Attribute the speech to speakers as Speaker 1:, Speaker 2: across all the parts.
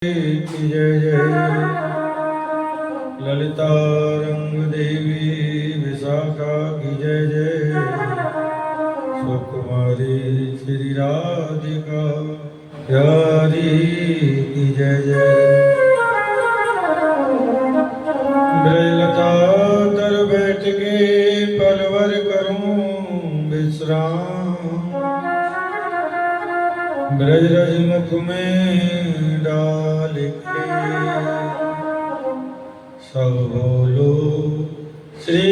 Speaker 1: की जय जय। ललिता रंग देवी विशाखा की जय जय। सुकुमारी श्री राधिका प्यारी की जय जय। ब्रजलता तर बैठ के पलवर करूं विश्राम। ब्रज रज मुख में डाल के सब बोलो श्री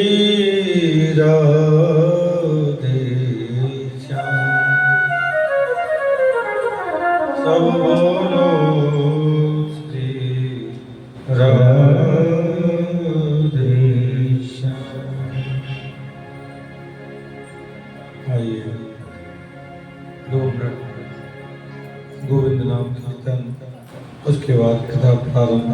Speaker 1: राधे श्याम। सब बोलो श्री राधे श्याम। आइए 2 मिनट गोविंद नाम कीर्तन, उसके बाद कथा प्रारंभ।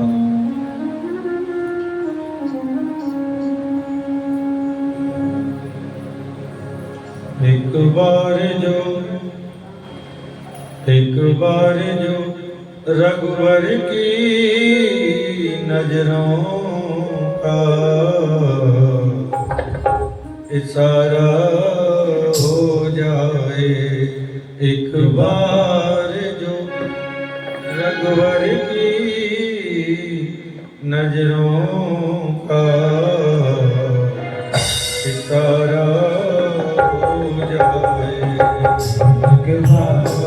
Speaker 1: एक बार जो रघुवर की नजरों का इशारा हो जाए। एक बार जो रघुवर की नजरों का इशारा हो जाए। एक बार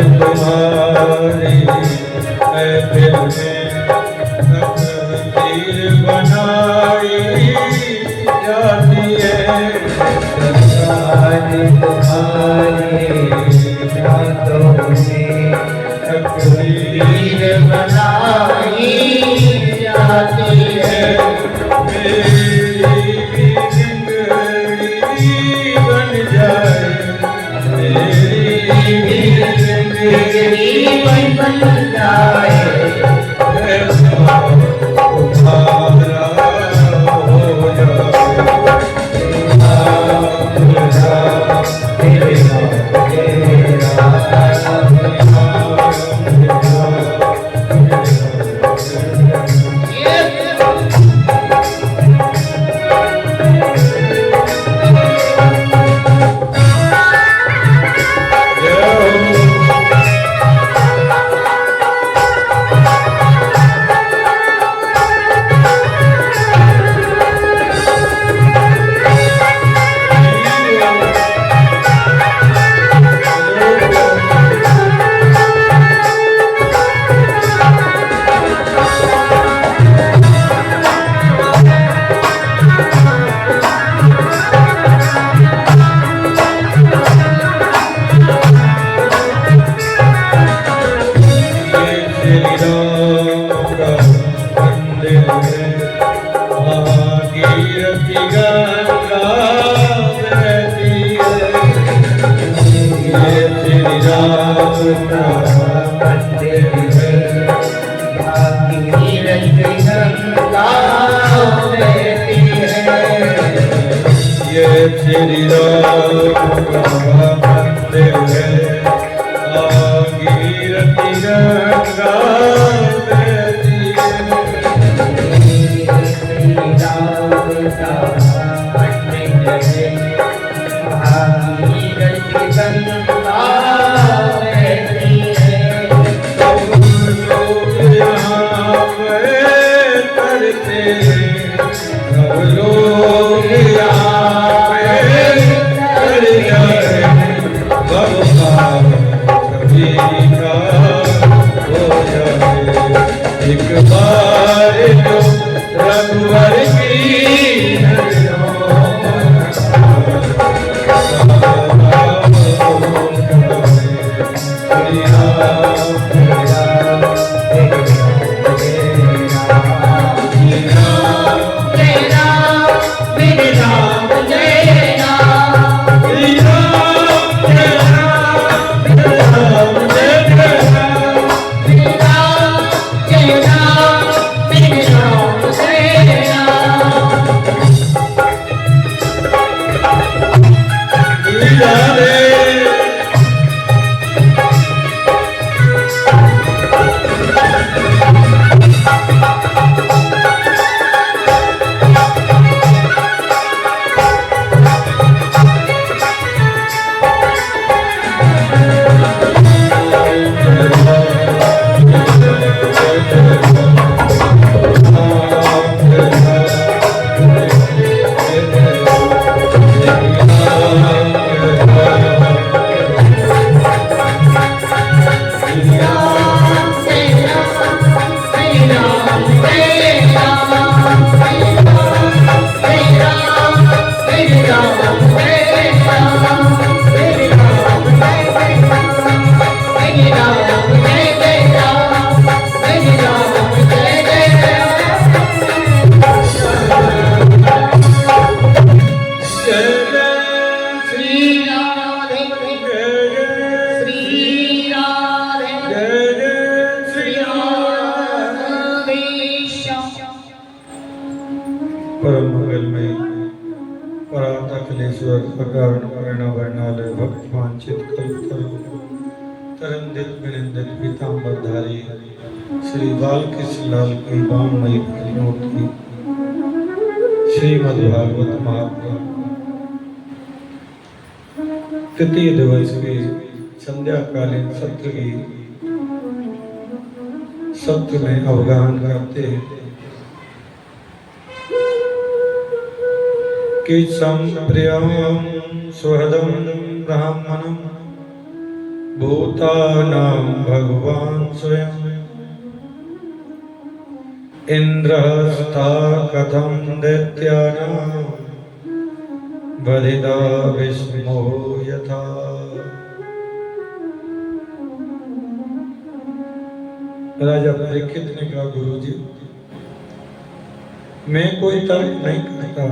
Speaker 1: तुम्हारी महफिल में तकदीर बनाई जाती है।
Speaker 2: सरकार तुम्हारी रातों में तकदीर बनाई जाती है।
Speaker 1: मेरी भी जिंदड़ी बन जाए, मेरी भी जिंदड़ी
Speaker 2: बन जाए,
Speaker 1: ऐसा तुम्हारा हो जाए। श्री राम का मंदिर है, भागीरथी गंगा बहती है।
Speaker 2: श्री राम का मंदिर है, भागीरथी गंगा बहती है।
Speaker 1: सब लोग यहाँ पे तरते, सब लोग यहाँ एक बार जो रघुवर की परम मंगलमय परातखलेश्वर अकारण प्रेरणा वर्णालय भक्त वांछित कल्पतरु तरंदित विनिंदित पीतांबरधारी श्री बालकृष्ण लाल की वाममयी मूर्ति श्रीमद्भागवत महापुराण तृतीय दिवस के संध्याकालीन सत्र की सत्र में अवगाहन करते हैं कि संप्रियं सुहृदं ब्राह्मणं भूतानां भगवान् स्वयं इन्द्रस्था कथं दैत्यानां वदिता विस्मो यथा। राजा परीक्षित ने कहा, गुरुजी मैं कोई तर्क नहीं करता,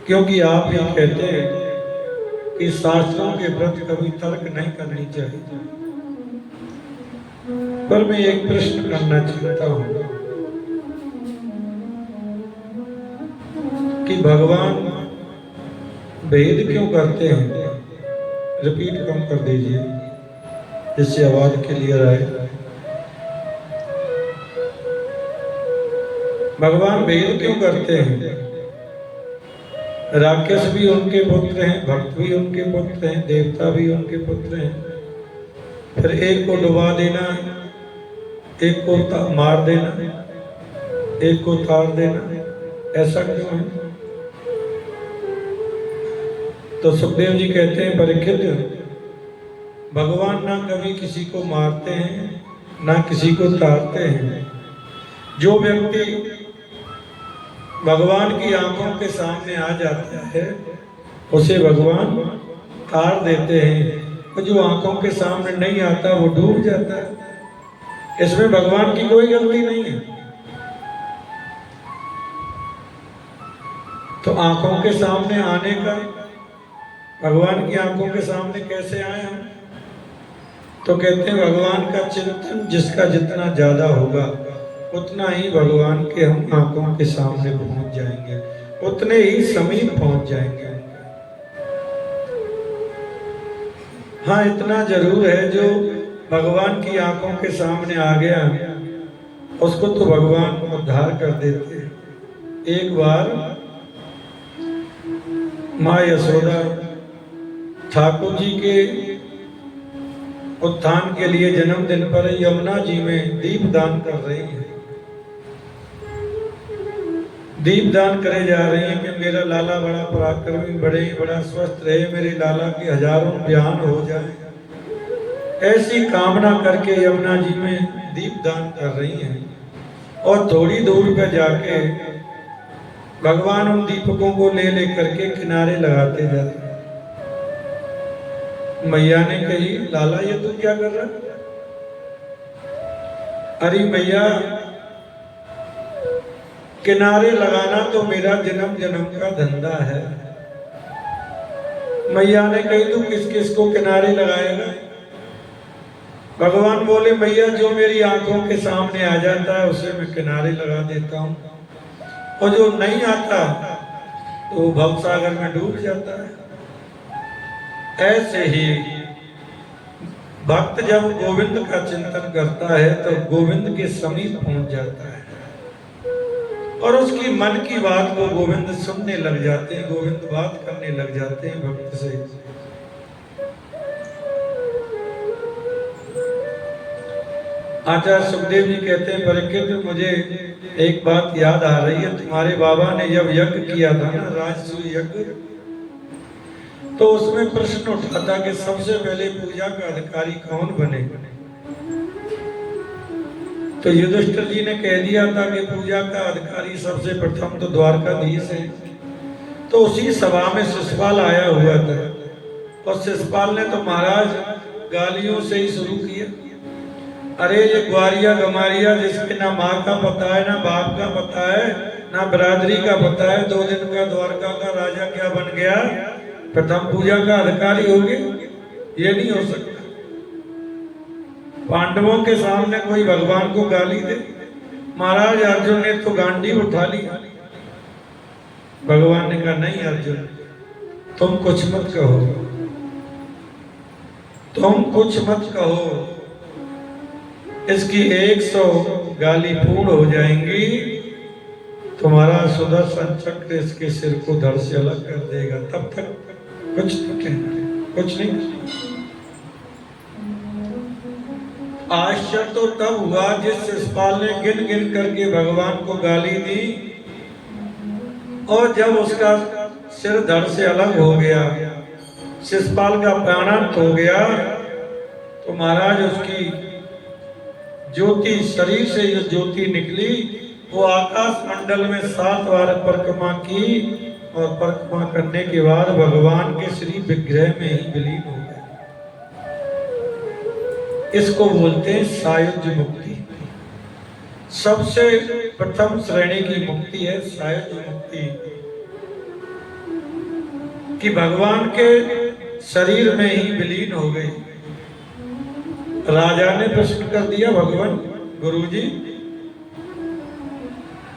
Speaker 1: क्योंकि आप ही कहते हैं कि शास्त्रों के प्रति कभी तर्क नहीं करनी चाहिए। पर मैं एक प्रश्न करना चाहता हूं कि भगवान भेद क्यों करते हैं? रिपीट कम कर दीजिए जिससे आवाज क्लियर आए। भगवान भेद क्यों करते हैं? राक्षस भी उनके पुत्र हैं, भक्त भी उनके पुत्र हैं, देवता भी उनके पुत्र हैं। फिर एक को डुबा देना, एक को मार देना, एक को तार देना, ऐसा क्यों है? तो सुखदेव जी कहते हैं, परीक्षित भगवान ना कभी किसी को मारते हैं ना किसी को तारते हैं। जो व्यक्ति भगवान की आंखों के सामने आ जाता है उसे भगवान तार देते हैं, और जो आंखों के सामने नहीं आता वो डूब जाता है। इसमें भगवान की कोई गलती नहीं है। तो आंखों के सामने आने का, भगवान की आंखों के सामने कैसे आए हम? तो कहते हैं भगवान का चिंतन जिसका जितना ज्यादा होगा उतना ही भगवान के हम आंखों के सामने पहुंच जाएंगे, उतने ही समीप पहुंच जाएंगे। हाँ, इतना जरूर है, जो भगवान की आंखों के सामने आ गया उसको तो भगवान उद्धार कर देते हैं। एक बार माँ यशोदा ठाकुर जी के उत्थान के लिए जन्मदिन पर यमुना जी में दीप दान कर रही हैं। दीप दान करे जा रही हैं कि मेरा लाला बड़ा पराक्रमी, बड़ा स्वस्थ रहे, मेरे लाला के हजारों बयान हो जाए, ऐसी कामना करके यमुना जी में दीप दान कर रही हैं। और थोड़ी दूर पर जाके भगवान उन दीपकों को ले लेकर के किनारे लगाते जाते। मैया ने कही, लाला ये तू क्या कर रहा? अरे मैया, किनारे लगाना तो मेरा जन्म जन्म का धंधा है। मैया ने कही, तू किस किस को किनारे लगाएगा? भगवान बोले, मैया जो मेरी आंखों के सामने आ जाता है उसे मैं किनारे लगा देता हूँ, और जो नहीं आता तो भवसागर में डूब जाता है। ऐसे ही भक्त जब गोविंद का चिंतन करता है तो गोविंद के समीप पहुंच जाता है, और उसकी मन की बात को गोविंद सुनने लग जाते हैं, गोविंद बात करने लग जाते हैं भक्त से। आचार्य सुखदेव जी कहते हैं, परीक्षित मुझे एक बात याद आ रही है, तुम्हारे बाबा ने जब यज्ञ किया था ना, राजसूय यज्ञ, तो उसमें प्रश्न उठा था कि सबसे पहले पूजा का अधिकारी कौन बने? तो युधिष्ठिर जी ने कह दिया था कि पूजा का अधिकारी सबसे प्रथम तो द्वारकाधीश है। तो उसी सभा में शिशुपाल आया हुआ था, और शिशुपाल ने तो महाराज गालियों से ही शुरू किया। अरे ये ग्वारिया गमारिया, जिसके ना माँ का पता है, ना बाप का पता है, ना बरादरी का पता है, 2 दिन का द्वारका का राजा क्या बन गया, प्रथम पूजा का अधिकारी हो गया? ये नहीं हो सकता। पांडवों के सामने कोई भगवान को गाली दे? महाराज अर्जुन ने तो गांडीव उठा ली। भगवान ने कहा, नहीं अर्जुन, तुम कुछ मत कहो, तुम कुछ मत कहो, इसकी 100 गाली पूर्ण हो जाएंगी, तुम्हारा सुदर्शन चक्र इसके सिर को धड़ से अलग कर देगा, तब तक कुछ नहीं कहना, कुछ नहीं। आश्चर्य तो तब हुआ जिस शिशुपाल ने गिन गिन करके भगवान को गाली दी, और जब उसका सिर धड़ से अलग हो गया शिशुपाल का प्राणांत हो गया तो महाराज उसकी ज्योति, शरीर से जो ज्योति निकली वो आकाश मंडल में 7 बार परिक्रमा की और परिक्रमा करने के बाद भगवान के श्री विग्रह में ही विलीन हो गए। इसको बोलते हैं सायुज्य मुक्ति। सबसे प्रथम श्रेणी की मुक्ति है सायुज्य मुक्ति, कि भगवान के शरीर में ही विलीन हो गई। राजा ने प्रश्न कर दिया, भगवान गुरुजी,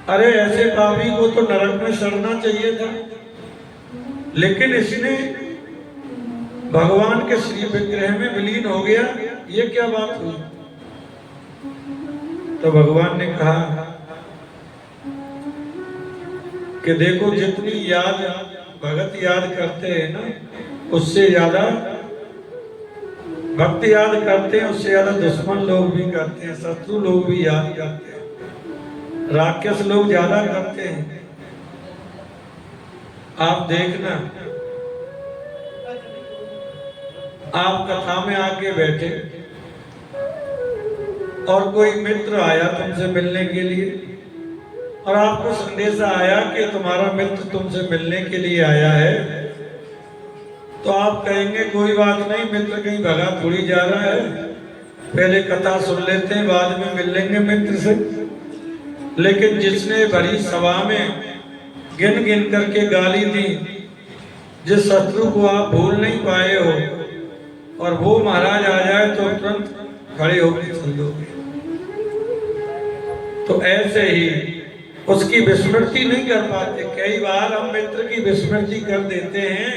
Speaker 1: अरे ऐसे पापी को तो नरक में सड़ना चाहिए था, लेकिन इसने भगवान के श्री विग्रह में विलीन हो गया, ये क्या बात हुई? तो भगवान ने कहा कि देखो, जितनी याद भगत याद करते हैं ना, उससे ज्यादा भक्त याद करते हैं, उससे ज्यादा दुश्मन लोग भी करते हैं, शत्रु लोग भी याद करते हैं, राक्षस लोग ज्यादा करते हैं। आप देखना, आप कथा में आके बैठे और कोई मित्र आया तुमसे मिलने के लिए और आपको संदेशा आया कि तुम्हारा मित्र तुमसे मिलने के लिए आया है, तो आप कहेंगे कोई बात नहीं, मित्र कहीं भगा थोड़ी जा रहा है, पहले कथा सुन लेते हैं, बाद में मिल लेंगे मित्र से। लेकिन जिसने बड़ी सभा में गिन गिन करके गाली दी, जिस शत्रु को आप भूल नहीं पाए हो, और वो महाराज आ जाए तो तुरंत खड़े होकर चल दोगे। तो ऐसे ही उसकी विस्मृति नहीं कर पाते। कई बार हम मित्र की विस्मृति कर देते हैं,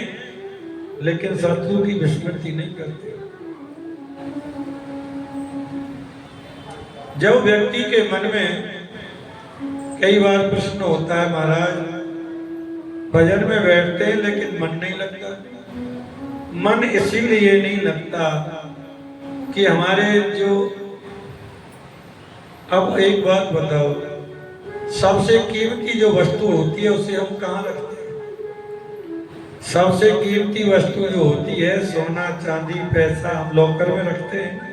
Speaker 1: लेकिन शत्रु की विस्मृति नहीं करते। जब व्यक्ति के मन में कई बार प्रश्न होता है, महाराज भजन में बैठते हैं लेकिन मन नहीं लगता। मन इसीलिए नहीं लगता कि हमारे जो, अब एक बात बताओ, सबसे कीमती जो वस्तु होती है उसे हम कहाँ रखते हैं? सबसे कीमती वस्तु जो होती है, सोना चांदी पैसा, हम लॉकर में रखते हैं।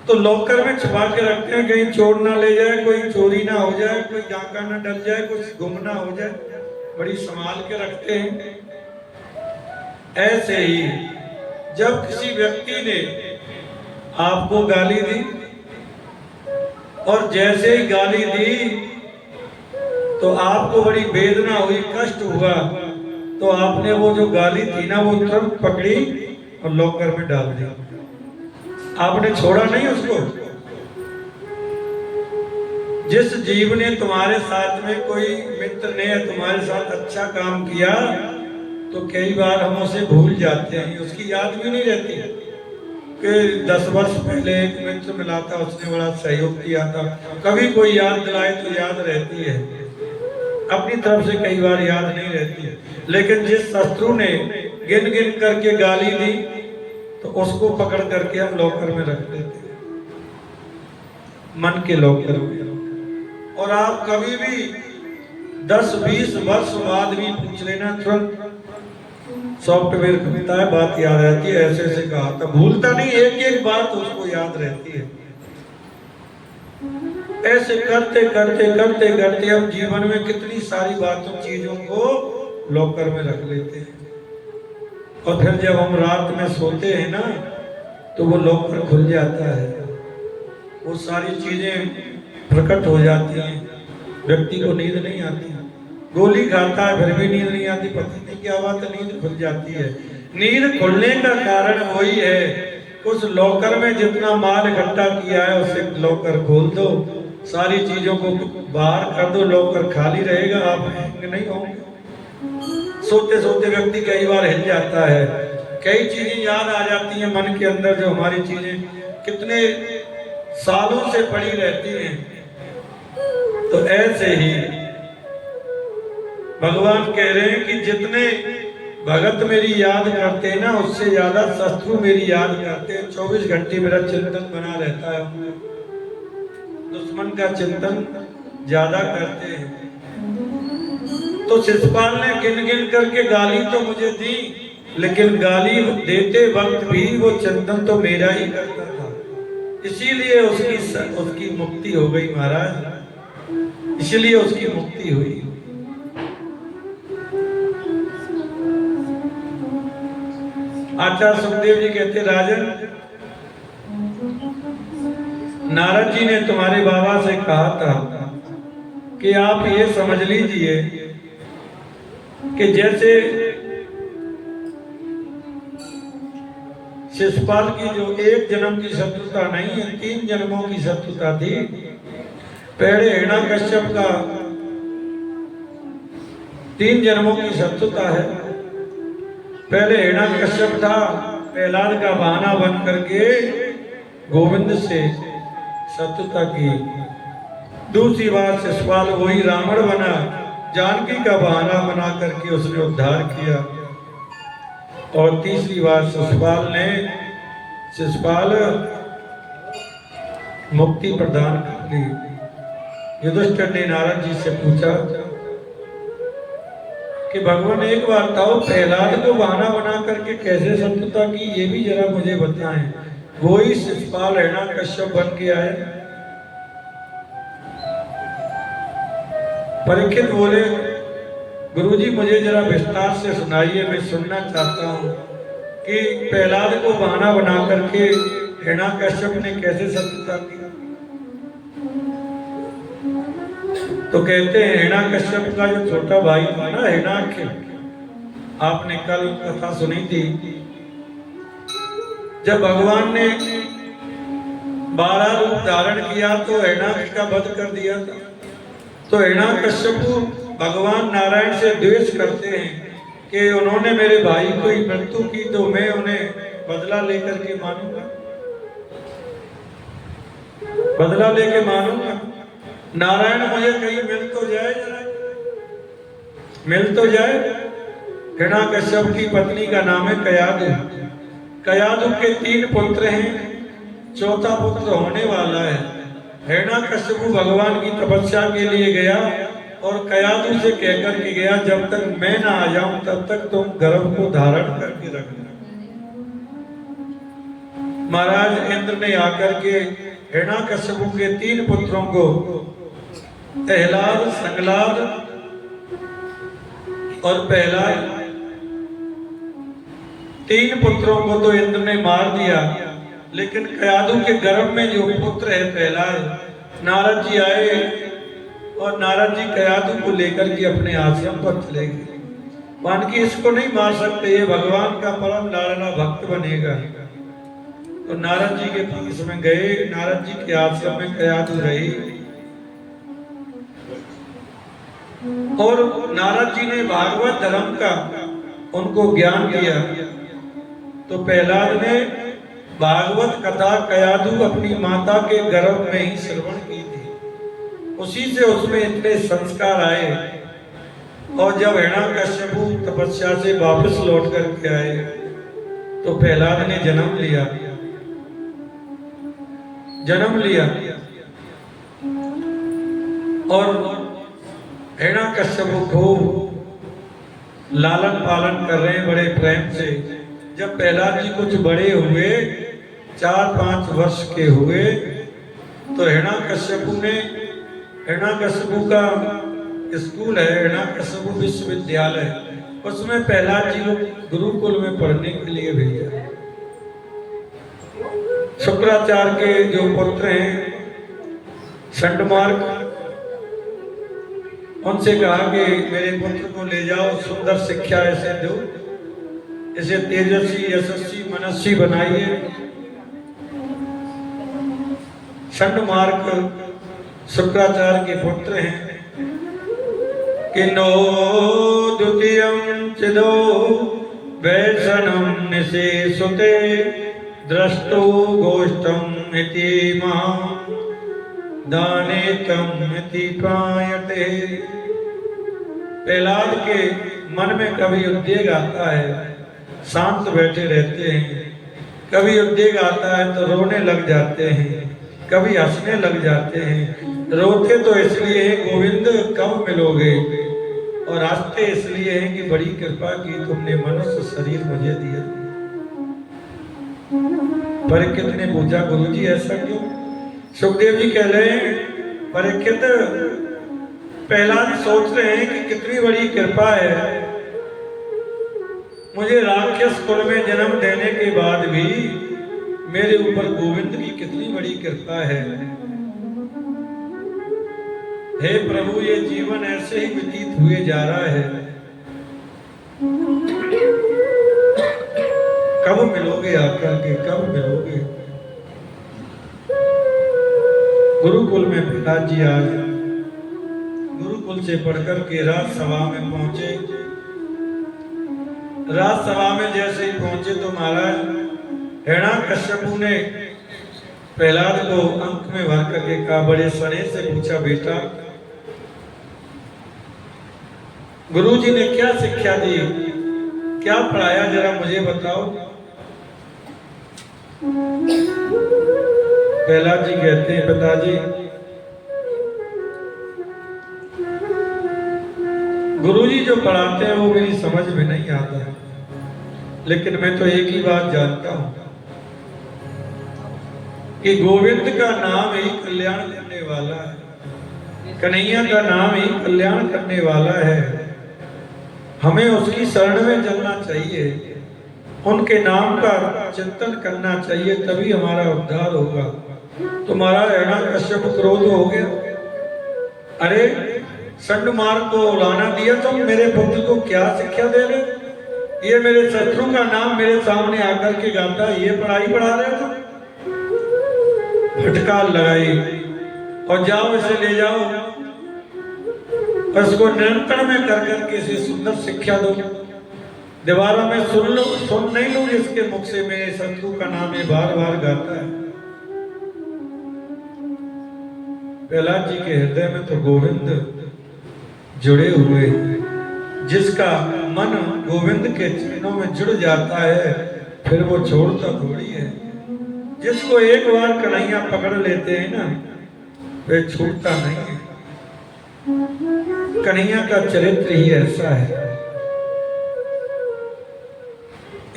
Speaker 1: तो लॉकर में छुपा के रखते हैं, कहीं चोर ना ले जाए, कोई चोरी ना हो जाए, कोई डाका ना डल जाए, कुछ गुम ना हो जाए, बड़ी संभाल के रखते हैं। ऐसे ही जब किसी व्यक्ति ने आपको गाली दी और जैसे ही गाली दी तो आपको बड़ी वेदना हुई, कष्ट हुआ, तो आपने वो जो गाली थी ना, वो तुरंत पकड़ी और लॉकर में डाल दी। आपने छोड़ा नहीं उसको। जिस जीव ने तुम्हारे साथ में, कोई मित्र ने तुम्हारे साथ अच्छा काम किया, तो कई बार हम उसे भूल जाते हैं, उसकी याद भी नहीं रहती कि 10 वर्ष पहले एक मित्र मिला था, उसने बड़ा सहयोग किया था। कभी कोई याद दिलाए तो याद रहती है, अपनी तरफ से कई बार याद नहीं रहती है। लेकिन जिस शत्रु ने गिन गिन करके गाली दी, तो उसको पकड़ करके हम लॉकर में रख देते हैं, मन के लॉकर में। और आप कभी भी 10-20 वर्ष बाद भी पूछ लेना, तुरंत सॉफ्टवेयर खुलता है, बात याद रहती है, ऐसे ऐसे कहा था, भूलता नहीं, एक एक बात उसको याद रहती है। ऐसे करते करते करते करते हम जीवन में कितनी सारी बातों, चीजों को लॉकर में रख लेते हैं, और फिर जब हम रात में सोते हैं ना, तो वो लॉकर खुल जाता है, वो सारी चीजें प्रकट हो जाती हैं, व्यक्ति को नींद नहीं आती, गोली खाता है फिर भी नींद नहीं आती, पता नहीं क्या बात है, नींद खुल जाती है। नींद खुलने का कारण वही है, उस लॉकर में जितना माल इकट्ठा किया है उसे लॉकर खोल दो, सारी चीजों को बाहर कर दो, लॉकर खाली रहेगा, आप नहीं होंगे। सोते सोते व्यक्ति कई बार हिल जाता है, कई चीजें याद आ जाती हैं मन के अंदर, जो हमारी चीजें कितने सालों से पड़ी रहती हैं। तो ऐसे ही भगवान कह रहे हैं कि जितने भगत मेरी याद करते हैं ना, उससे ज्यादा शत्रु मेरी याद करते हैं। 24 घंटे मेरा चिंतन बना रहता है, दुश्मन का चिंतन ज्यादा करते हैं। तो शिशुपाल ने गिन गिन करके गाली तो मुझे दी, लेकिन गाली देते वक्त भी वो चिंतन तो मेरा ही करता था, इसीलिए उसकी मुक्ति हो गई महाराज, इसलिए उसकी मुक्ति हुई। आचार्य सुखदेव जी कहते, राजन, नारद जी ने तुम्हारे बाबा से कहा था कि आप ये समझ लीजिए कि जैसे शिशुपाल की जो एक जन्म की शत्रुता नहीं है, 3 जन्मों की शत्रुता थी। पहले हिरण्यकश्यप का 3 जन्मों की शत्रुता है। पहले हिरण्यकश्यप था, प्रहलाद का बहाना बन करके गोविंद से शत्रुता की। दूसरी बार शिशुपाल वही रावण बना, जानकी का बहाना बना करके उसने उद्धार किया। और तीसरी बार शिशुपाल मुक्ति प्रदान कर दी। युधिष्ठिर ने नारद जी से पूछा कि भगवान एक बार बताओ, प्रहलाद को बहाना बना करके कैसे शत्रुता की, ये भी जरा मुझे बताएं। वही शिशुपाल हिरण्यकश्यप बन के आए। परीक्षित बोले, गुरुजी मुझे जरा विस्तार से सुनाइए, मैं सुनना चाहता हूँ कि प्रहलाद को बहाना बना करके हिरण्यकश्यप ने कैसे शत्रुता की। तो कहते हैं हिरण्यकश्यप का जो छोटा भाई था ना, हिरण्याक्ष, आपने कल कथा सुनी थी, जब भगवान ने 12 रूप धारण किया तो हिरण्याक्ष का वध कर दिया था। तो हिरण्यकश्यप भगवान नारायण से द्वेष करते हैं कि उन्होंने मेरे भाई को ही मृत्यु की, तो मैं उन्हें बदला लेकर के मानूंगा, बदला लेके मानूंगा। नारायण मुझे कहीं मिल तो जाए, मिल तो जाए। हिरण्यकश्यप की पत्नी का नाम है कयादु। कयादु के 3 पुत्र हैं, चौथा पुत्र होने वाला है। हिरण्यकश्यप भगवान की तपस्या के लिए गया और कयादु से कहकर के गया, जब तक मैं ना आ जाऊं तब तक तुम गर्भ को धारण करके रखना। महाराज इंद्र ने आकर के हिरण्यकश्यप के 3 पुत्रों को, प्रहलाद, संगलाद और प्रहलाद, 3 पुत्रों को तो इंद्र ने मार दिया, लेकिन कयादु के गर्भ में जो पुत्र है प्रहलाद, नारद जी आए और नारद जी कयादु को लेकर के अपने आश्रम पर चले गए। मान की इसको नहीं मार सकते, ये भगवान का परम लाडला भक्त बनेगा। तो नारद जी के पास में गए, नारद जी के आश्रम में कयादु रही और नारद जी ने भागवत धर्म का उनको ज्ञान दिया। तो प्रहलाद ने भागवत कथा कयादु अपनी माता के गर्भ में ही श्रवण की थी, उसी से उसमें इतने संस्कार आए। और जब हिरण्यकश्यप तपस्या से वापस लौट करके आए तो प्रहलाद ने जन्म लिया, और हिरण्यकश्यप को लालन पालन कर रहे हैं बड़े प्रेम से। जब प्रहलाद जी कुछ बड़े हुए, 4-5 वर्ष के हुए, तो हिरण्यकश्यप का स्कूल है, हिरण्यकश्यप विश्वविद्यालय, उसमें प्रहलाद जी को गुरुकुल में पढ़ने के लिए भेजा। शुक्राचार्य के जो पुत्र हैं शंडमार्क, उनसे कहा कि मेरे पुत्र को ले जाओ, सुंदर शिक्षा ऐसे दो, इसे तेजस्वी, यशस्वी, मनस्वी बनाइए। शंडमार्क शुक्राचार्य के पुत्र हैं कि नो द्वितीयं चिदो वैषणं निशेषुते दृष्टो गोष्ठम् इति मां दानेतम् इति पायते। प्रहलाद के मन में कभी उद्वेग आता है, शांत बैठे रहते हैं, कभी उद्वेग आता है तो रोने लग जाते हैं, कभी हंसने लग जाते हैं। रोते तो इसलिए गोविंद कब मिलोगे, और रास्ते इसलिए हैं कि बड़ी कृपा की तुमने मनुष्य शरीर मुझे दिया। परीक्षित ने पूछा गुरुजी ऐसा क्यों? सुखदेव जी कह रहे हैं परीक्षित प्रहलाद सोच रहे हैं कि कितनी बड़ी कृपा है, मुझे राक्षस कुल में जन्म देने के बाद भी मेरे ऊपर गोविंद की कितनी बड़ी कृपा है। हे प्रभु ये जीवन ऐसे ही व्यतीत हुए जा रहा है, कब मिलोगे आकर के, कब मिलोगे? गुरुकुल में पिताजी आज गुरुकुल से पढ़कर के राजसभा में पहुंचे। राजसभा में जैसे ही पहुंचे तो महाराज हिरण्याकश्यपु ने प्रहलाद को अंक में भर करके कहा, बड़े स्नेह से पूछा बेटा गुरुजी ने क्या शिक्षा दी, क्या पढ़ाया, जरा मुझे बताओ। प्रहलाद जी कहते हैं पिताजी गुरुजी जो पढ़ाते हैं वो मेरी समझ में नहीं आता है, लेकिन मैं तो एक ही बात जानता हूं कि गोविंद का नाम ही कल्याण करने वाला है, कन्हैया का नाम ही कल्याण करने वाला है। हमें उसकी शरण में चलना चाहिए, उनके नाम का चिंतन करना चाहिए, तभी हमारा उद्धार होगा। तुम्हारा हिरण्याकश्यप क्रोध हो गया, अरे षंड मार्ग को उड़ाना दिया तुम, मेरे पुत्र को क्या शिक्षा दे रहे? ये मेरे शत्रु का नाम मेरे सामने आकर के गाता है, ये पढ़ाई पढ़ा रहे तुम? फटकार लगाई और जाओ इसे ले जाओ, उसको नियंत्रण में कर करके इसे सुंदर शिक्षा दो। दीवारों में सुन नहीं लो इसके मुख से मेरे शत्रु का नाम ये बार बार गाता है। प्रहलाद जी के हृदय में तो गोविंद जुड़े हुए, जिसका मन गोविंद के चरणों में जुड़ जाता है फिर वो छोड़ता थोड़ी है। जिसको एक बार कन्हैया पकड़ लेते हैं ना वे छूटता नहीं है। कन्हैया का चरित्र ही ऐसा है,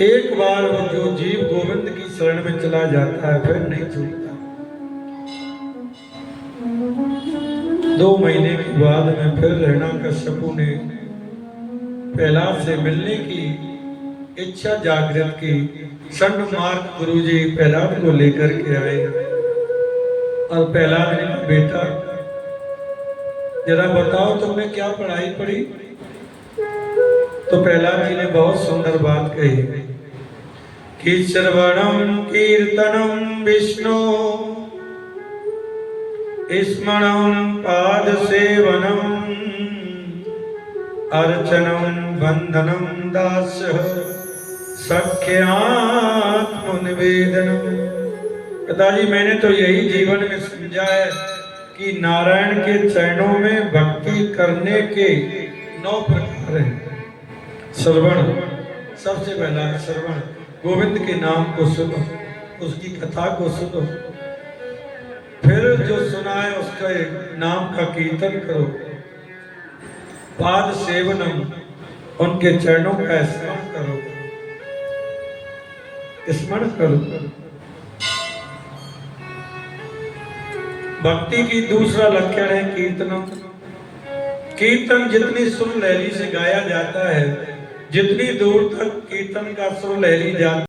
Speaker 1: एक बार वो जो जीव गोविंद की शरण में चला जाता है फिर नहीं छूटता। 2 महीने के बाद में फिर हिरण्याकश्यपु ने प्रहलाद से मिलने की इच्छा जागृत की। षंड मार्ग गुरुजी प्रहलाद को लेकर के आए और प्रहलाद ने कहा बेटा जरा बताओ तुमने क्या पढ़ाई पढ़ी? तो प्रहलाद जी ने बहुत सुंदर बात कही कि श्रवणम कीर्तनम विष्णु स्मरणं पाद सेवनम अर्चनम बंधनम दास्य सख्यात्म निवेदनम। पिताजी मैंने तो यही जीवन में समझा है कि नारायण के चरणों में भक्ति करने के 9 प्रकार हैं। श्रवण, सबसे पहला श्रवण, गोविंद के नाम को सुनो, उसकी कथा को सुनो, फिर जो सुना है उसका नाम का कीर्तन करो। पाद सेवनम, उनके चरणों का स्मरण करो, स्मरण करो। भक्ति की दूसरा लक्षण है कीर्तनम। कीर्तन जितनी सुर लहरी से गाया जाता है, जितनी दूर तक कीर्तन का सुर लहरी जाता